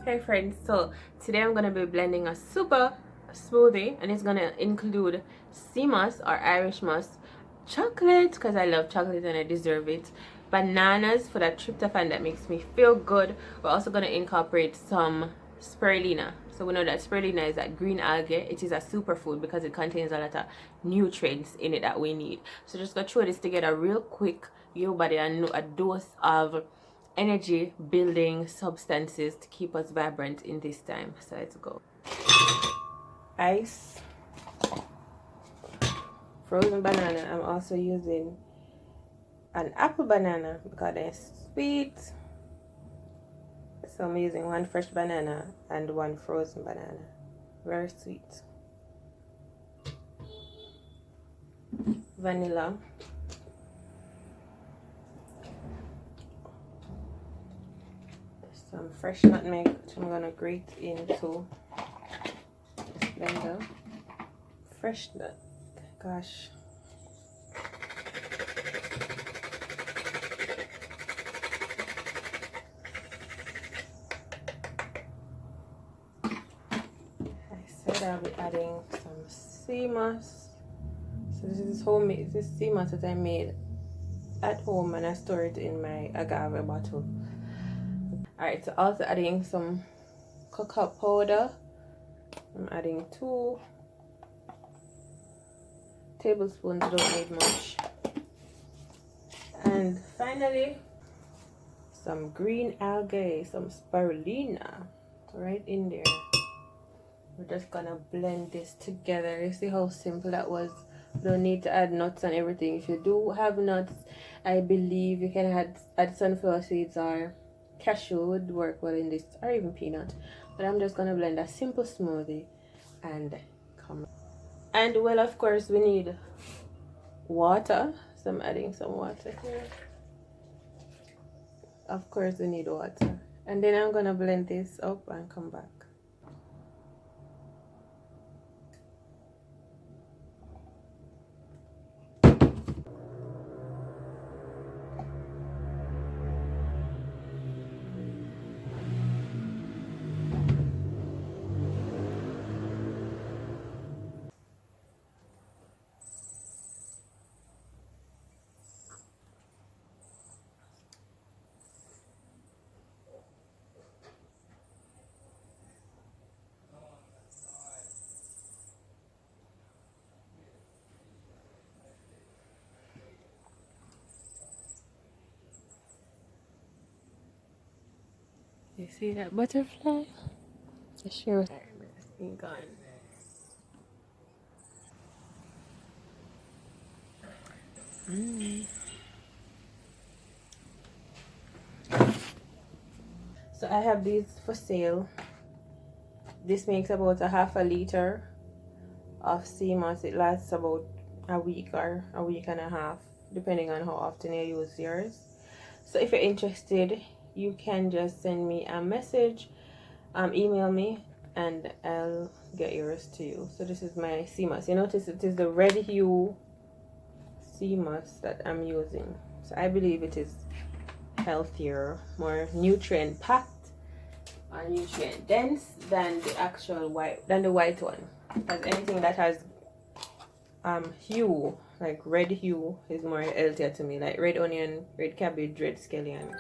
Hey friends, so today I'm gonna be blending a super smoothie, and it's gonna include sea moss or Irish moss, chocolate because I love chocolate and I deserve it, bananas for that tryptophan that makes me feel good. We're also gonna incorporate some spirulina. So we know that spirulina is that green algae. It is a superfood because it contains a lot of nutrients in it that we need. So just gonna throw this together real quick, your body a dose of energy building substances to keep us vibrant in this time. So let's go. Ice, frozen banana. I'm also using an apple banana because it's sweet, so I'm using one fresh banana and one frozen banana. Very sweet. Vanilla, some fresh nutmeg, which I'm gonna grate into this blender. Fresh nut, gosh. I said I'll be adding some sea moss. So this is homemade. This sea moss that I made at home and I store it in my agave bottle. Alright, so also adding some cocoa powder. I'm adding 2 tablespoons, don't need much. And finally, some green algae, some spirulina right in there. We're just gonna blend this together. You see how simple that was? Don't need to add nuts and everything. If you do have nuts, I believe you can add sunflower seeds or cashew would work well in this, or even peanut. But I'm just gonna blend a simple smoothie and come. And well, of course, we need water, so I'm adding some water here. Of course, we need water, and then I'm gonna blend this up and come back. You see that butterfly? I sure it's gone. So I have these for sale. This makes about a half a liter of sea moss. It lasts about a week or a week and a half, depending on how often you use yours. So if you're interested, you can just send me a message, email me, and I'll get yours to you. So this is my sea moss. You notice it is the red hue sea moss that I'm using. So I believe it is healthier, more nutrient packed or nutrient dense than the actual white one. Because anything that has hue, like red hue, is more healthier to me, like red onion, red cabbage, red scallion.